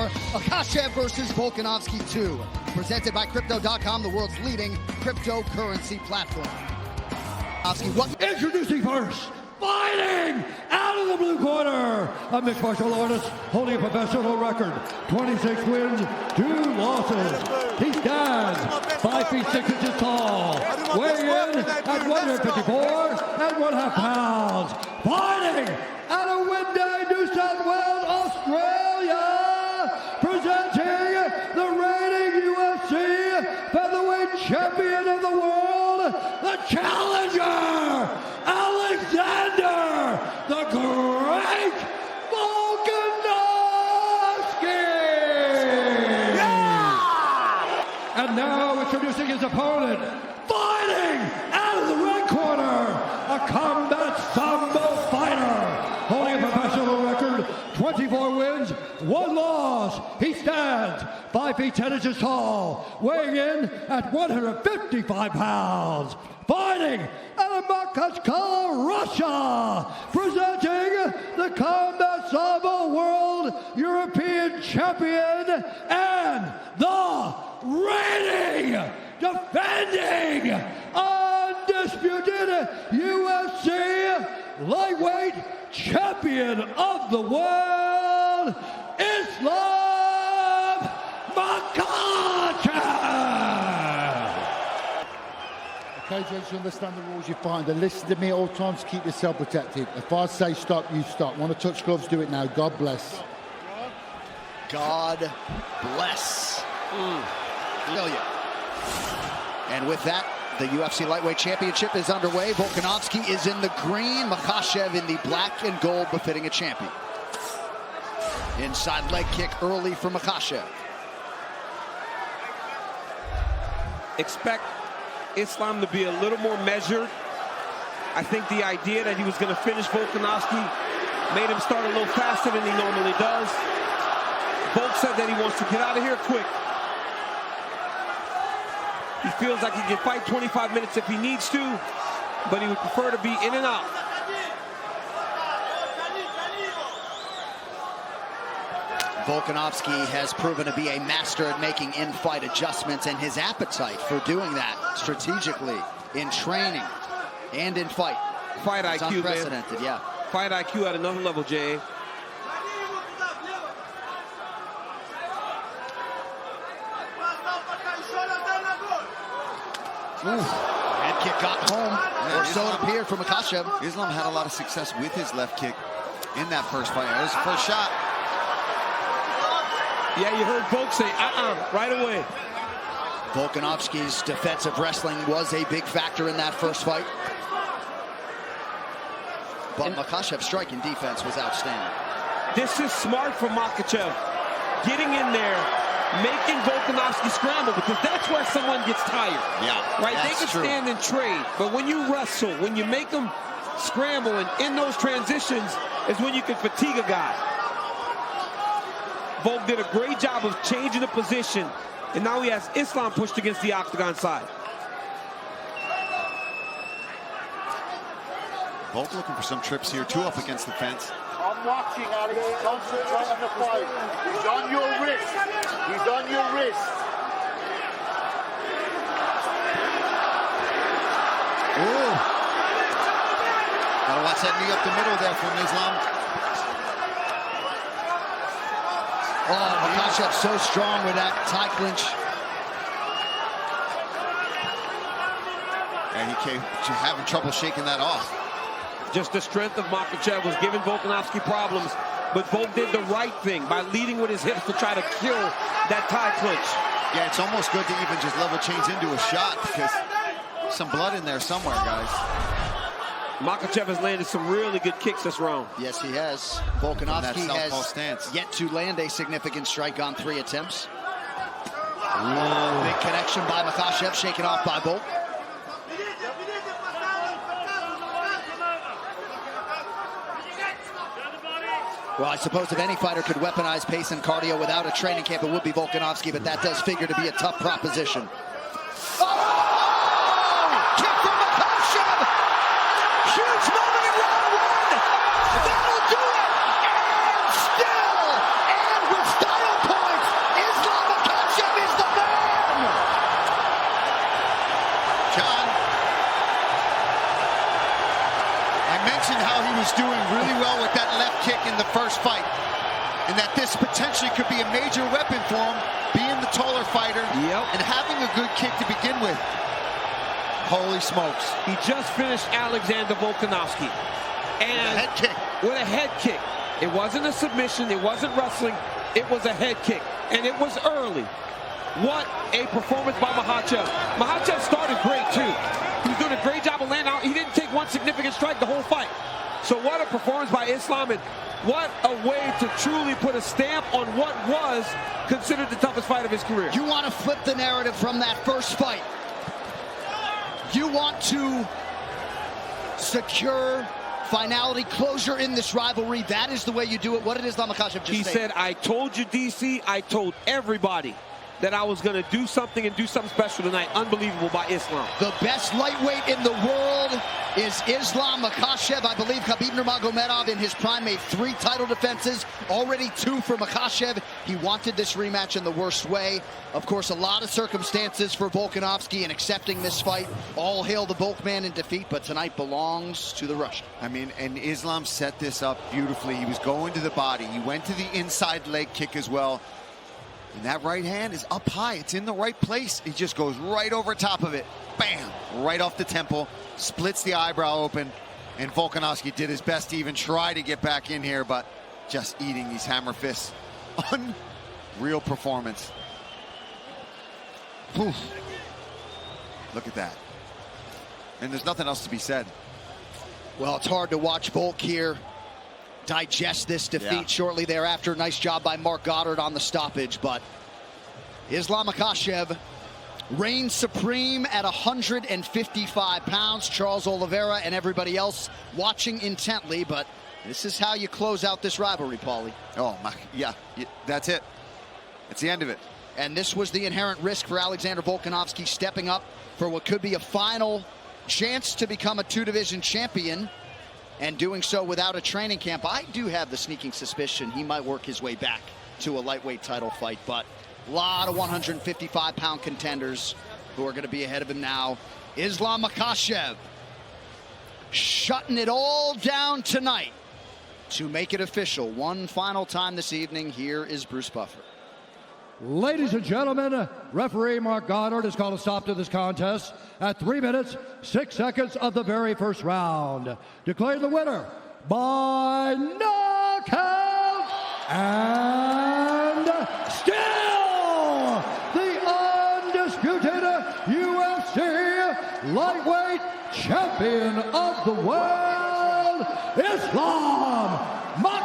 4, Makhachev versus Volkanovski 2. Presented by Crypto.com, the world's leading cryptocurrency platform. Introducing first, fighting out of the blue corner, a mixed martial artist holding a professional record, 26 wins, 2 losses. He stands 5 feet 6 inches tall, weighing in at 154.5 pounds. Fighting out of Winday, New South Wales, Australia, presenting the reigning UFC featherweight champion of the world, the challenger, Alexander the Great Volkanovski! Yeah! And now introducing his opponent, fighting out of the red corner, a combat sambo fighter, holding a professional record, 24 wins, 1 loss. He stands 5 feet 10 inches tall, weighing in at 155 pounds. Fighting out of Moscow, Russia, presenting the Combat Sambo World European Champion and the reigning, defending, undisputed UFC lightweight champion of the world, Islam Makhachev. Okay, gents, you understand the rules you find. And listen to me at all times to keep yourself protected. If I say stop, you stop. Want to touch gloves, do it now. God bless. God bless. Brilliant. And with that, the UFC Lightweight Championship is underway. Volkanovski is in the green, Makhachev in the black and gold, befitting a champion. Inside leg kick early for Makhachev. Expect Islam to be a little more measured. I think the idea that he was going to finish Volkanovski made him start a little faster than he normally does. Volk said that he wants to get out of here quick. He feels like he can fight 25 minutes if he needs to, but he would prefer to be in and out. Volkanovski has proven to be a master at making in-fight adjustments, and his appetite for doing that strategically in training and in fight. Fight it's IQ, unprecedented, man. Yeah. Fight IQ at another level, Jay. Head kick got home, or so it appeared for Makhachev. Islam had a lot of success with his left kick in that first fight. It was the first shot. Yeah, you heard Volk say, right away. Volkanovski's defensive wrestling was a big factor in that first fight. But Makhachev's striking defense was outstanding. This is smart for Makhachev. Getting in there, making Volkanovski scramble, because that's where someone gets tired. Yeah, right? They can stand and trade, but when you wrestle, when you make them scramble, and in those transitions is when you can fatigue a guy. Volk did a great job of changing the position, and now he has Islam pushed against the octagon side. Volk looking for some trips here, too, up against the fence. I'm watching, Alex. Concentrate on the fight. He's on your wrist. He's on your wrist. Ooh. Gotta watch that knee up the middle there from Islam. Oh, Makhachev's so strong with that tie clinch. And he came having trouble shaking that off. Just the strength of Makhachev was giving Volkanovski problems, but Volk did the right thing by leading with his hips to try to kill that tie clinch. Yeah, it's almost good to even just level change into a shot, because some blood in there somewhere, guys. Makhachev has landed some really good kicks this round. Yes, he has. Volkanovski has stance. yet to land a significant strike on 3 attempts. Big connection by Makhachev, shaken off by Volk. Well, I suppose if any fighter could weaponize pace and cardio without a training camp, it would be Volkanovski, but that does figure to be a tough proposition. Oh! Kick from Makhachev! Huge moment in round 1! That'll do it! And still, and with style points, first fight, and that this potentially could be a major weapon for him, being the taller fighter and having a good kick to begin with. Holy smokes. He just finished Alexander Volkanovski. And head kick. With a head kick. It wasn't a submission, it wasn't wrestling, it was a head kick. And it was early. What a performance by Makhachev. Makhachev started great too. He was doing a great job of landing out. He didn't take one significant strike the whole fight. So what a performance by Islam, and what a way to truly put a stamp on what was considered the toughest fight of his career. You want to flip the narrative from that first fight. You want to secure finality, closure in this rivalry. That is the way you do it. What did Islam Makhachev just say? He said, I told you, DC, I told everybody that I was going to do something and do something special tonight. Unbelievable by Islam. The best lightweight in the world is Islam Makhachev. I believe Khabib Nurmagomedov in his prime made 3 title defenses, already 2 for Makhachev. He wanted this rematch in the worst way. Of course, a lot of circumstances for Volkanovski in accepting this fight. All hail the Volkman in defeat, but tonight belongs to the Russian. I mean, and Islam set this up beautifully. He was going to the body. He went to the inside leg kick as well. And that right hand is up high. It's in the right place. He just goes right over top of it. Bam! Right off the temple. Splits the eyebrow open. And Volkanovski did his best to even try to get back in here, but just eating these hammer fists. Unreal performance. Whew. Look at that. And there's nothing else to be said. Well, it's hard to watch Volk here digest this defeat shortly thereafter. Nice job by Mark Goddard on the stoppage, but Islam Makhachev reigns supreme at 155 pounds. Charles Oliveira and everybody else watching intently, but this is how you close out this rivalry, Paulie. Oh, my, yeah, that's it. It's the end of it. And this was the inherent risk for Alexander Volkanovski, stepping up for what could be a final chance to become a 2-division champion, and doing so without a training camp. I do have the sneaking suspicion he might work his way back to a lightweight title fight, but a lot of 155-pound contenders who are going to be ahead of him now. Islam Makhachev shutting it all down tonight to make it official. One final time this evening. Here is Bruce Buffer. Ladies and gentlemen, referee Mark Goddard has called a stop to this contest at 3 minutes, 6 seconds of the very first round. Declaring the winner by knockout, and still the undisputed UFC lightweight champion of the world, Islam Makhachev.